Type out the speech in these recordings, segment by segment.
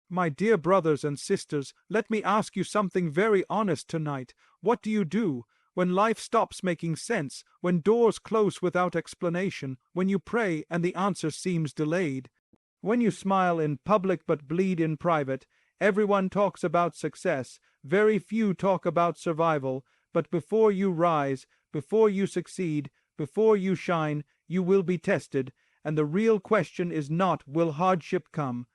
My dear brothers and sisters, let me ask you something very honest tonight. What do you do when life stops making sense, when doors close without explanation, when you pray and the answer seems delayed? When you smile in public but bleed in private? Everyone talks about success, very few talk about survival, but before you rise, before you succeed, before you shine, you will be tested, and the real question is not, will hardship come?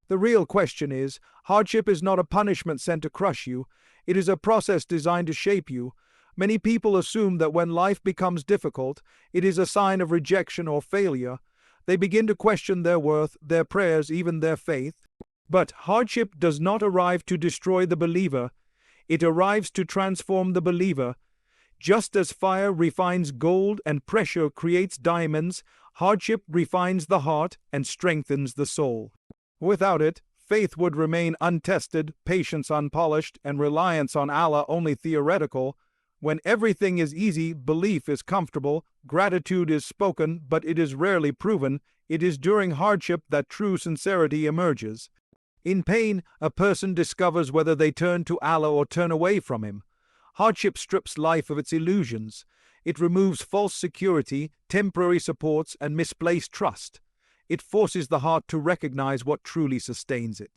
The real question is, hardship is not a punishment sent to crush you, it is a process designed to shape you. Many people assume that when life becomes difficult, it is a sign of rejection or failure. They begin to question their worth, their prayers, even their faith. But hardship does not arrive to destroy the believer, it arrives to transform the believer. Just as fire refines gold and pressure creates diamonds, hardship refines the heart and strengthens the soul. Without it, faith would remain untested, patience unpolished, and reliance on Allah only theoretical. When everything is easy, belief is comfortable, gratitude is spoken, but it is rarely proven. It is during hardship that true sincerity emerges. In pain, a person discovers whether they turn to Allah or turn away from Him. Hardship strips life of its illusions. It removes false security, temporary supports, and misplaced trust. It forces the heart to recognize what truly sustains it.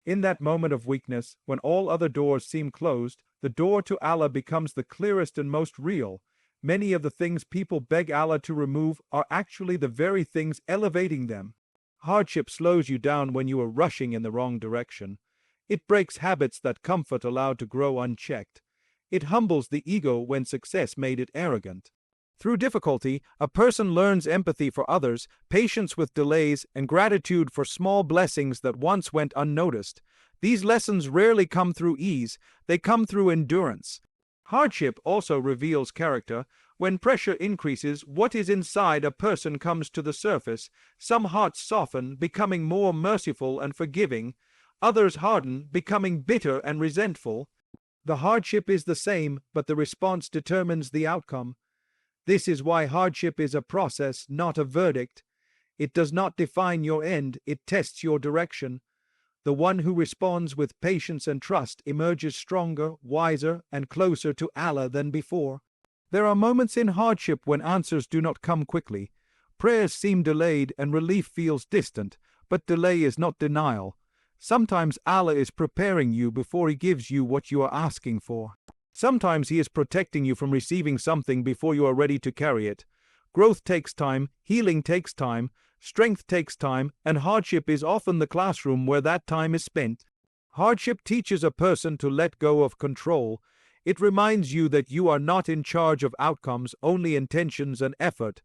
In that moment of weakness, when all other doors seem closed, the door to Allah becomes the clearest and most real. Many of the things people beg Allah to remove are actually the very things elevating them. Hardship slows you down when you are rushing in the wrong direction. It breaks habits that comfort allowed to grow unchecked. It humbles the ego when success made it arrogant. Through difficulty, a person learns empathy for others, patience with delays, and gratitude for small blessings that once went unnoticed. These lessons rarely come through ease, they come through endurance. Hardship also reveals character. When pressure increases, what is inside a person comes to the surface. Some hearts soften, becoming more merciful and forgiving. Others harden, becoming bitter and resentful. The hardship is the same, but the response determines the outcome. This is why hardship is a process, not a verdict. It does not define your end, it tests your direction. The one who responds with patience and trust emerges stronger, wiser, and closer to Allah than before. There are moments in hardship when answers do not come quickly. Prayers seem delayed and relief feels distant, but delay is not denial. Sometimes Allah is preparing you before He gives you what you are asking for. Sometimes He is protecting you from receiving something before you are ready to carry it. Growth takes time, healing takes time, strength takes time, and hardship is often the classroom where that time is spent. Hardship teaches a person to let go of control. It reminds you that you are not in charge of outcomes, only intentions and effort.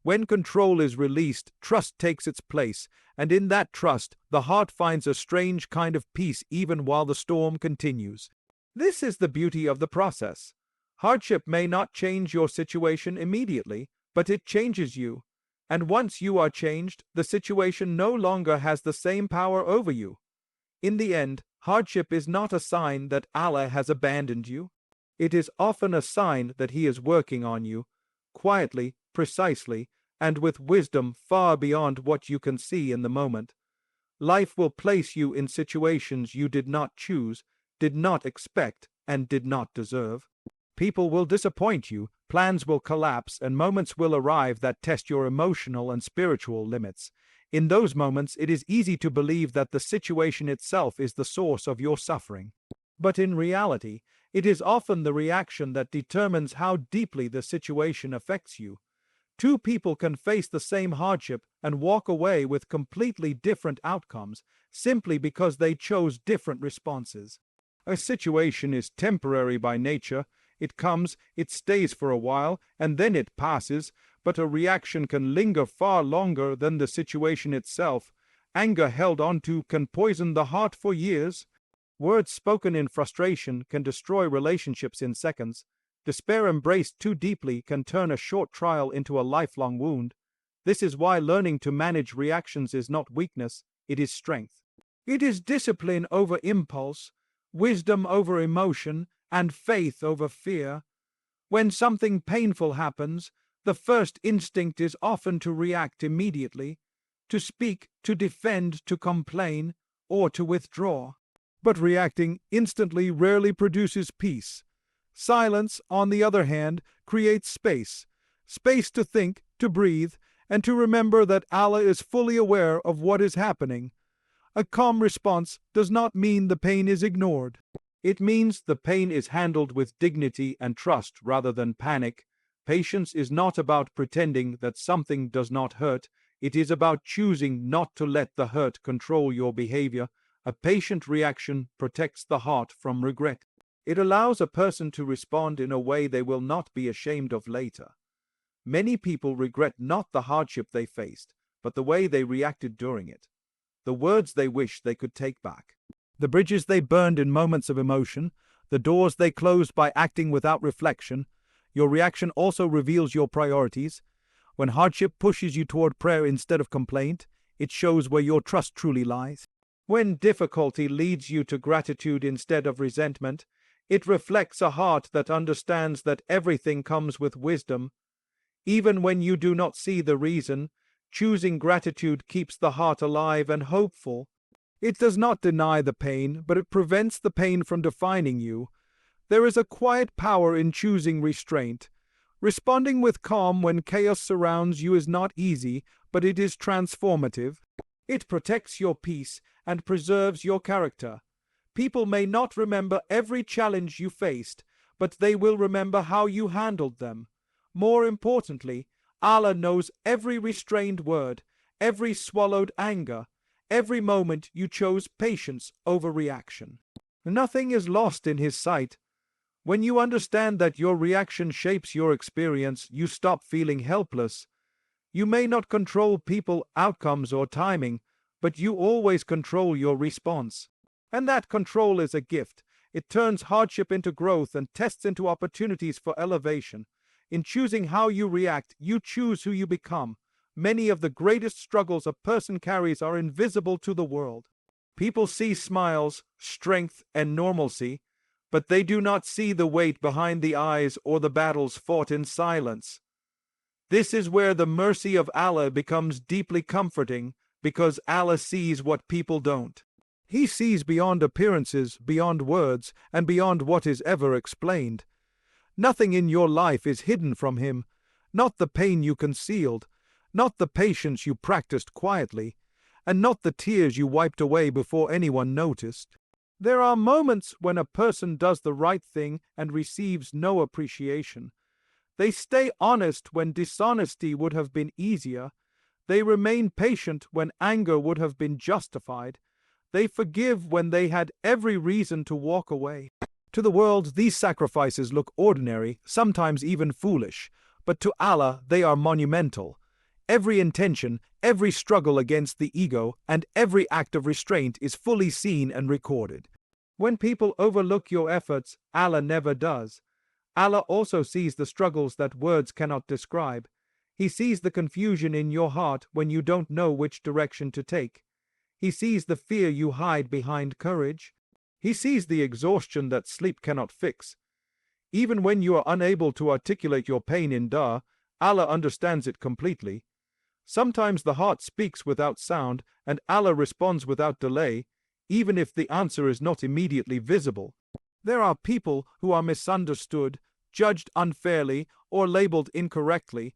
When control is released, trust takes its place, and in that trust, the heart finds a strange kind of peace even while the storm continues. This is the beauty of the process. Hardship may not change your situation immediately, but it changes you. And once you are changed, the situation no longer has the same power over you. In the end, hardship is not a sign that Allah has abandoned you. It is often a sign that He is working on you, quietly, precisely, and with wisdom far beyond what you can see in the moment. Life will place you in situations you did not choose, did not expect, and did not deserve. People will disappoint you, plans will collapse, and moments will arrive that test your emotional and spiritual limits. In those moments, it is easy to believe that the situation itself is the source of your suffering. But in reality, it is often the reaction that determines how deeply the situation affects you. Two people can face the same hardship and walk away with completely different outcomes simply because they chose different responses. A situation is temporary by nature. It comes, it stays for a while, and then it passes, but a reaction can linger far longer than the situation itself. Anger held onto can poison the heart for years. Words spoken in frustration can destroy relationships in seconds. Despair embraced too deeply can turn a short trial into a lifelong wound. This is why learning to manage reactions is not weakness, it is strength. It is discipline over impulse, wisdom over emotion, and faith over fear. When something painful happens, the first instinct is often to react immediately, to speak, to defend, to complain. or to withdraw. But reacting instantly rarely produces peace. Silence, on the other hand, creates space. Space to think, to breathe, and to remember that Allah is fully aware of what is happening. A calm response does not mean the pain is ignored. It means the pain is handled with dignity and trust rather than panic. Patience is not about pretending that something does not hurt. It is about choosing not to let the hurt control your behavior. A patient reaction protects the heart from regret. It allows a person to respond in a way they will not be ashamed of later. Many people regret not the hardship they faced, but the way they reacted during it. The words they wish they could take back. The bridges they burned in moments of emotion. The doors they closed by acting without reflection. Your reaction also reveals your priorities. When hardship pushes you toward prayer instead of complaint, it shows where your trust truly lies. When difficulty leads you to gratitude instead of resentment, it reflects a heart that understands that everything comes with wisdom. Even when you do not see the reason, choosing gratitude keeps the heart alive and hopeful. It does not deny the pain, but it prevents the pain from defining you. There is a quiet power in choosing restraint. Responding with calm when chaos surrounds you is not easy, but it is transformative. It protects your peace and preserves your character. People may not remember every challenge you faced, but they will remember how you handled them. More importantly, Allah knows every restrained word, every swallowed anger, every moment you chose patience over reaction. Nothing is lost in His sight. When you understand that your reaction shapes your experience, you stop feeling helpless. You may not control people, outcomes, or timing, but you always control your response. And that control is a gift. It turns hardship into growth and tests into opportunities for elevation. In choosing how you react, you choose who you become. Many of the greatest struggles a person carries are invisible to the world. People see smiles, strength, and normalcy, but they do not see the weight behind the eyes or the battles fought in silence. This is where the mercy of Allah becomes deeply comforting, because Allah sees what people don't. He sees beyond appearances, beyond words, and beyond what is ever explained. Nothing in your life is hidden from Him, not the pain you concealed, not the patience you practiced quietly, and not the tears you wiped away before anyone noticed. There are moments when a person does the right thing and receives no appreciation. They stay honest when dishonesty would have been easier. They remain patient when anger would have been justified. They forgive when they had every reason to walk away. To the world, these sacrifices look ordinary, sometimes even foolish, but to Allah they are monumental. Every intention, every struggle against the ego, and every act of restraint is fully seen and recorded. When people overlook your efforts, Allah never does. Allah also sees the struggles that words cannot describe. He sees the confusion in your heart when you don't know which direction to take. He sees the fear you hide behind courage. He sees the exhaustion that sleep cannot fix. Even when you are unable to articulate your pain in dua, Allah understands it completely. Sometimes the heart speaks without sound, and Allah responds without delay, even if the answer is not immediately visible. There are people who are misunderstood, judged unfairly, or labeled incorrectly.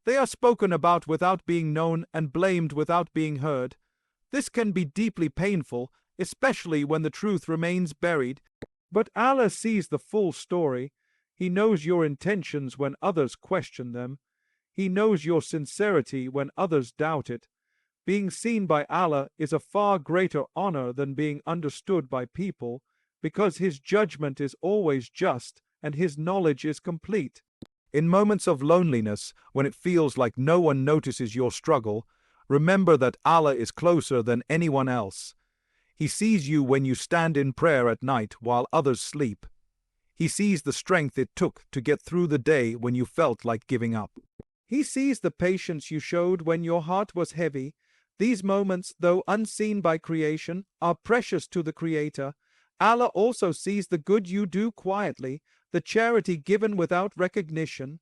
They are spoken about without being known and blamed without being heard. This can be deeply painful, especially when the truth remains buried. But Allah sees the full story. He knows your intentions when others question them. He knows your sincerity when others doubt it. Being seen by Allah is a far greater honor than being understood by people, because His judgment is always just and His knowledge is complete. In moments of loneliness, when it feels like no one notices your struggle, remember that Allah is closer than anyone else. He sees you when you stand in prayer at night while others sleep. He sees the strength it took to get through the day when you felt like giving up. He sees the patience you showed when your heart was heavy. These moments, though unseen by creation, are precious to the Creator. Allah also sees the good you do quietly, the charity given without recognition,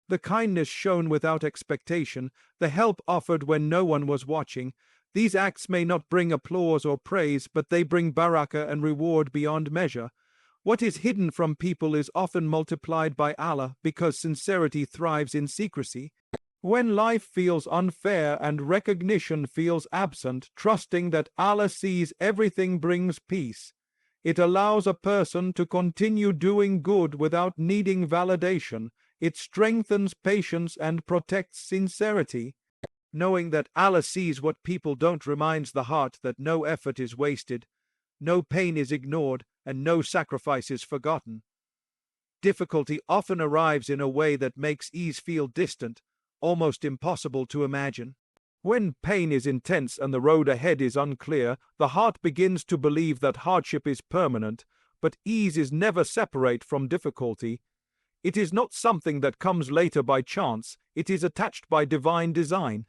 the kindness shown without expectation, the help offered when no one was watching. These acts may not bring applause or praise, but they bring barakah and reward beyond measure. What is hidden from people is often multiplied by Allah because sincerity thrives in secrecy. When life feels unfair and recognition feels absent, trusting that Allah sees everything brings peace. It allows a person to continue doing good without needing validation. It strengthens patience and protects sincerity. Knowing that Allah sees what people don't reminds the heart that no effort is wasted, no pain is ignored, and no sacrifice is forgotten. Difficulty often arrives in a way that makes ease feel distant, almost impossible to imagine. When pain is intense and the road ahead is unclear, the heart begins to believe that hardship is permanent, but ease is never separate from difficulty. It is not something that comes later by chance, it is attached by divine design.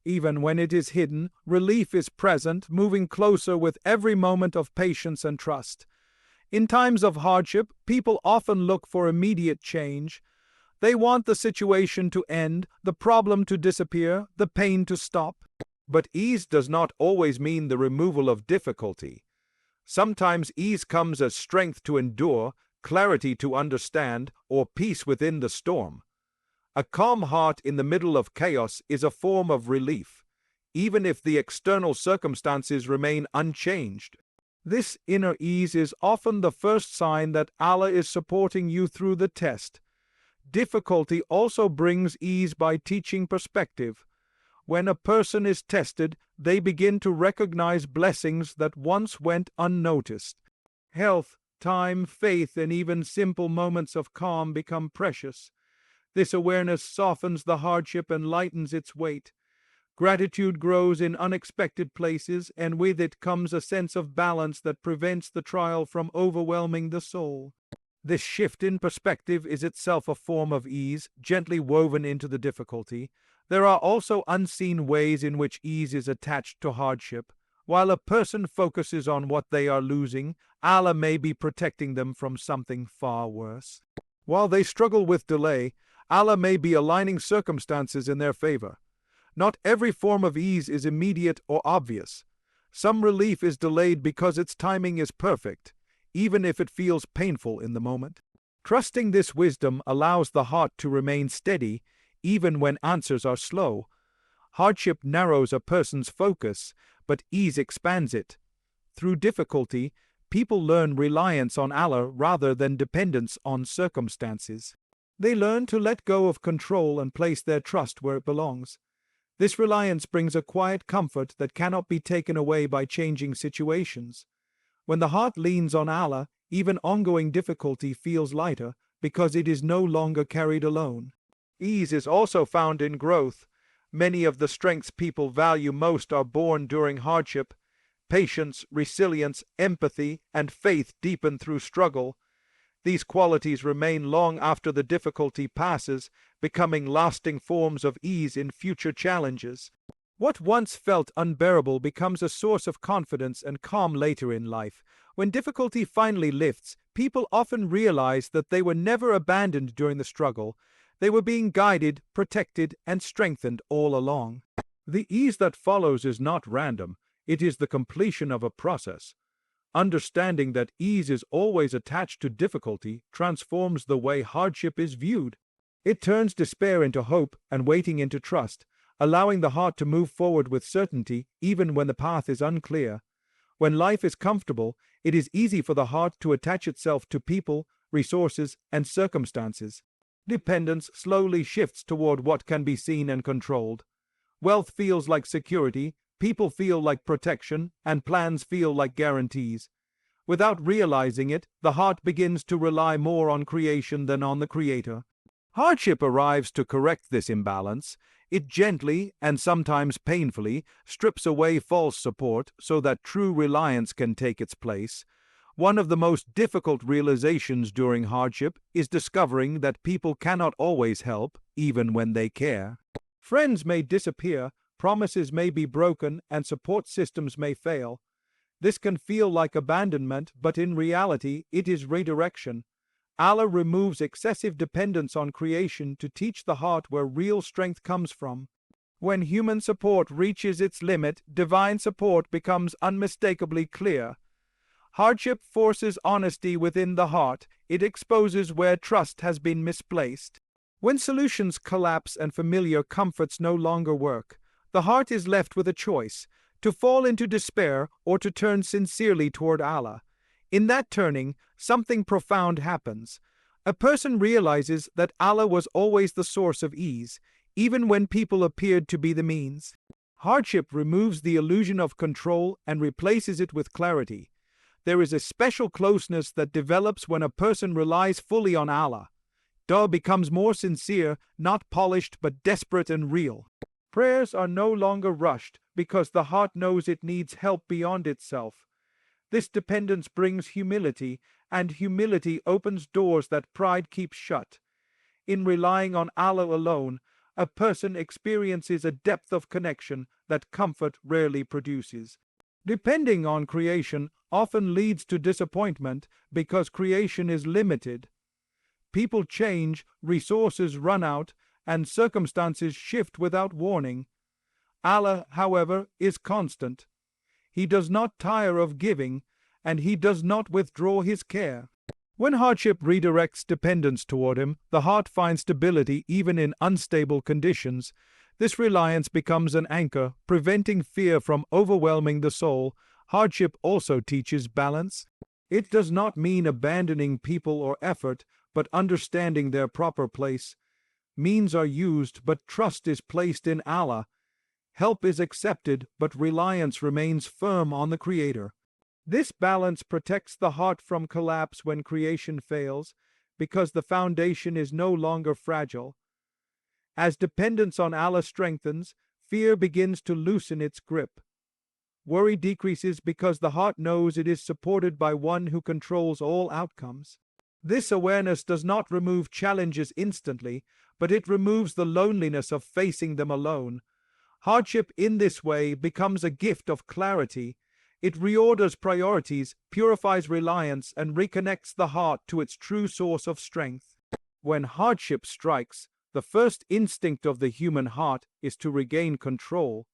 Even when it is hidden, relief is present, moving closer with every moment of patience and trust. In times of hardship, people often look for immediate change. They want the situation to end, the problem to disappear, the pain to stop. But ease does not always mean the removal of difficulty. Sometimes ease comes as strength to endure, clarity to understand, or peace within the storm. A calm heart in the middle of chaos is a form of relief, even if the external circumstances remain unchanged. This inner ease is often the first sign that Allah is supporting you through the test. Difficulty also brings ease by teaching perspective. When a person is tested, they begin to recognize blessings that once went unnoticed. Health, time, faith, and even simple moments of calm become precious. This awareness softens the hardship and lightens its weight. Gratitude grows in unexpected places, and with it comes a sense of balance that prevents the trial from overwhelming the soul. This shift in perspective is itself a form of ease, gently woven into the difficulty. There are also unseen ways in which ease is attached to hardship. While a person focuses on what they are losing, Allah may be protecting them from something far worse. While they struggle with delay, Allah may be aligning circumstances in their favor. Not every form of ease is immediate or obvious. Some relief is delayed because its timing is perfect, even if it feels painful in the moment. Trusting this wisdom allows the heart to remain steady, even when answers are slow. Hardship narrows a person's focus, but ease expands it. Through difficulty, people learn reliance on Allah rather than dependence on circumstances. They learn to let go of control and place their trust where it belongs. This reliance brings a quiet comfort that cannot be taken away by changing situations. When the heart leans on Allah, even ongoing difficulty feels lighter because it is no longer carried alone. Ease is also found in growth. Many of the strengths people value most are born during hardship. Patience, resilience, empathy, and faith deepen through struggle. These qualities remain long after the difficulty passes, becoming lasting forms of ease in future challenges. What once felt unbearable becomes a source of confidence and calm later in life. When difficulty finally lifts, people often realize that they were never abandoned during the struggle. They were being guided, protected, and strengthened all along. The ease that follows is not random. It is the completion of a process. Understanding that ease is always attached to difficulty transforms the way hardship is viewed. It turns despair into hope and waiting into trust, allowing the heart to move forward with certainty even when the path is unclear. When life is comfortable, it is easy for the heart to attach itself to people, resources, and circumstances. Dependence slowly shifts toward what can be seen and controlled. Wealth feels like security, people feel like protection, and plans feel like guarantees. Without realizing it, the heart begins to rely more on creation than on the Creator. Hardship arrives to correct this imbalance. It gently, and sometimes painfully, strips away false support so that true reliance can take its place. One of the most difficult realizations during hardship is discovering that people cannot always help, even when they care. Friends may disappear, promises may be broken, and support systems may fail. This can feel like abandonment, but in reality, it is redirection. Allah removes excessive dependence on creation to teach the heart where real strength comes from. When human support reaches its limit, divine support becomes unmistakably clear. Hardship forces honesty within the heart. It exposes where trust has been misplaced. When solutions collapse and familiar comforts no longer work, the heart is left with a choice: to fall into despair or to turn sincerely toward Allah. In that turning, something profound happens. A person realizes that Allah was always the source of ease, even when people appeared to be the means. Hardship removes the illusion of control and replaces it with clarity. There is a special closeness that develops when a person relies fully on Allah. Dua becomes more sincere, not polished but desperate and real. Prayers are no longer rushed because the heart knows it needs help beyond itself. This dependence brings humility, and humility opens doors that pride keeps shut. In relying on Allah alone, a person experiences a depth of connection that comfort rarely produces. Depending on creation often leads to disappointment because creation is limited. People change, resources run out, and circumstances shift without warning. Allah, however, is constant. He does not tire of giving, and He does not withdraw His care. When hardship redirects dependence toward Him, the heart finds stability even in unstable conditions. This reliance becomes an anchor, preventing fear from overwhelming the soul. Hardship also teaches balance. It does not mean abandoning people or effort, but understanding their proper place. Means are used, but trust is placed in Allah. Help is accepted, but reliance remains firm on the Creator. This balance protects the heart from collapse when creation fails, because the foundation is no longer fragile. As dependence on Allah strengthens, fear begins to loosen its grip. Worry decreases because the heart knows it is supported by one who controls all outcomes. This awareness does not remove challenges instantly, but it removes the loneliness of facing them alone. Hardship in this way becomes a gift of clarity. It reorders priorities, purifies reliance, and reconnects the heart to its true source of strength. When hardship strikes, the first instinct of the human heart is to regain control.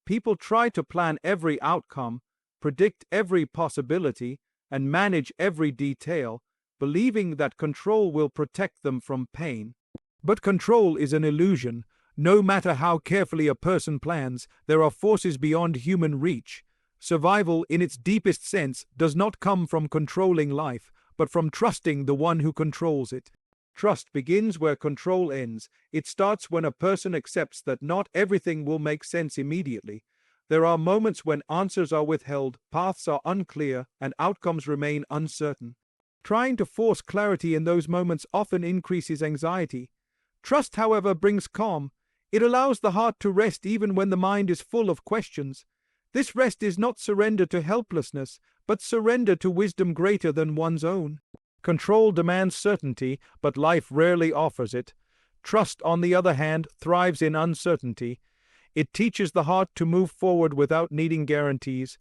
People try to plan every outcome, predict every possibility, and manage every detail, believing that control will protect them from pain. But control is an illusion. No matter how carefully a person plans, there are forces beyond human reach. Survival, in its deepest sense, does not come from controlling life, but from trusting the one who controls it. Trust begins where control ends. It starts when a person accepts that not everything will make sense immediately. There are moments when answers are withheld, paths are unclear, and outcomes remain uncertain. Trying to force clarity in those moments often increases anxiety. Trust, however, brings calm. It allows the heart to rest even when the mind is full of questions. This rest is not surrender to helplessness, but surrender to wisdom greater than one's own. Control demands certainty, but life rarely offers it. Trust, on the other hand, thrives in uncertainty. It teaches the heart to move forward without needing guarantees.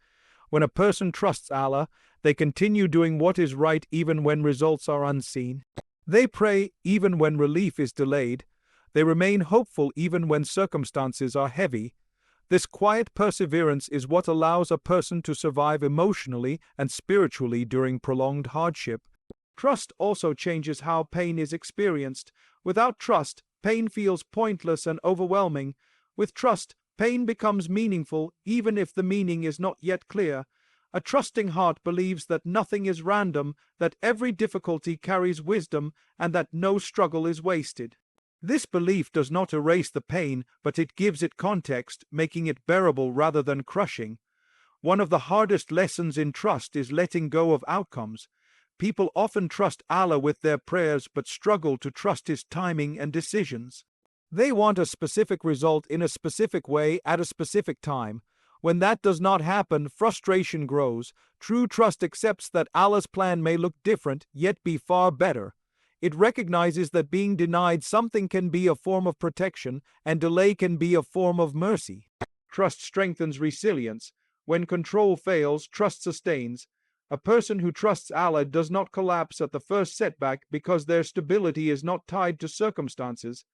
When a person trusts Allah, they continue doing what is right even when results are unseen. They pray even when relief is delayed. They remain hopeful even when circumstances are heavy. This quiet perseverance is what allows a person to survive emotionally and spiritually during prolonged hardship. Trust also changes how pain is experienced. Without trust, pain feels pointless and overwhelming. With trust, pain becomes meaningful, even if the meaning is not yet clear. A trusting heart believes that nothing is random, that every difficulty carries wisdom, and that no struggle is wasted. This belief does not erase the pain, but it gives it context, making it bearable rather than crushing. One of the hardest lessons in trust is letting go of outcomes. People often trust Allah with their prayers but struggle to trust His timing and decisions. They want a specific result in a specific way at a specific time. When that does not happen, frustration grows. True trust accepts that Allah's plan may look different, yet be far better. It recognizes that being denied something can be a form of protection, and delay can be a form of mercy. Trust strengthens resilience. When control fails, trust sustains. A person who trusts Allah does not collapse at the first setback because their stability is not tied to circumstances.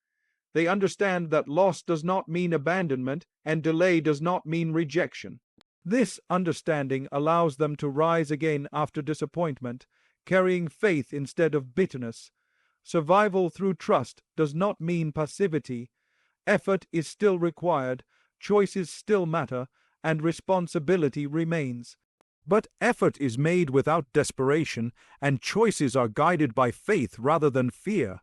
They understand that loss does not mean abandonment and delay does not mean rejection. This understanding allows them to rise again after disappointment, carrying faith instead of bitterness. Survival through trust does not mean passivity. Effort is still required, choices still matter, and responsibility remains. But effort is made without desperation, and choices are guided by faith rather than fear.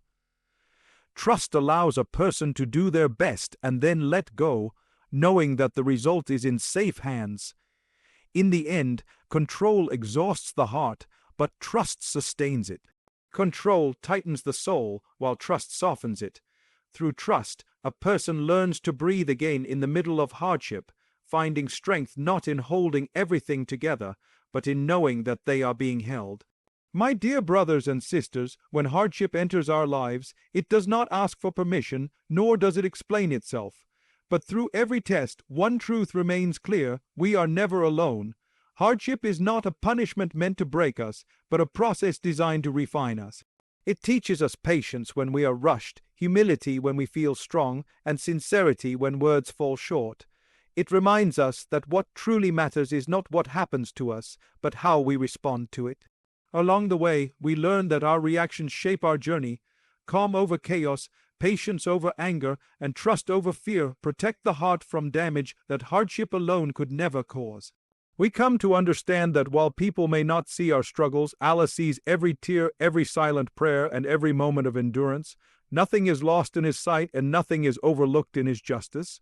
Trust allows a person to do their best and then let go, knowing that the result is in safe hands. In the end, control exhausts the heart, but trust sustains it. Control tightens the soul, while trust softens it. Through trust, a person learns to breathe again in the middle of hardship, finding strength not in holding everything together, but in knowing that they are being held. My dear brothers and sisters, when hardship enters our lives, it does not ask for permission, nor does it explain itself. But through every test, one truth remains clear: we are never alone. Hardship is not a punishment meant to break us, but a process designed to refine us. It teaches us patience when we are rushed, humility when we feel strong, and sincerity when words fall short. It reminds us that what truly matters is not what happens to us, but how we respond to it. Along the way, we learn that our reactions shape our journey. Calm over chaos, patience over anger, and trust over fear protect the heart from damage that hardship alone could never cause. We come to understand that while people may not see our struggles, Allah sees every tear, every silent prayer, and every moment of endurance. Nothing is lost in His sight, and nothing is overlooked in His justice.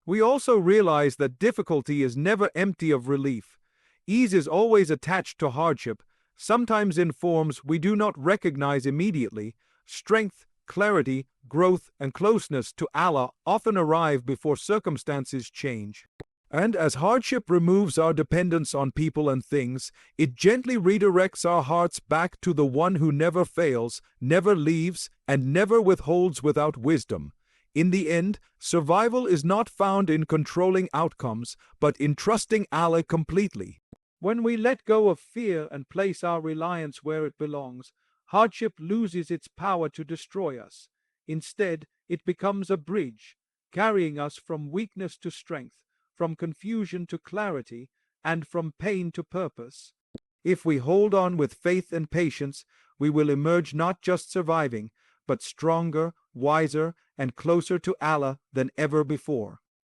We also realize that difficulty is never empty of relief. Ease is always attached to hardship, sometimes in forms we do not recognize immediately. Strength, clarity, growth, and closeness to Allah often arrive before circumstances change. And as hardship removes our dependence on people and things, it gently redirects our hearts back to the one who never fails, never leaves, and never withholds without wisdom. In the end, survival is not found in controlling outcomes, but in trusting Allah completely. When we let go of fear and place our reliance where it belongs, hardship loses its power to destroy us. Instead, it becomes a bridge, carrying us from weakness to strength, from confusion to clarity, and from pain to purpose. If we hold on with faith and patience, we will emerge not just surviving, but stronger, wiser, and closer to Allah than ever before.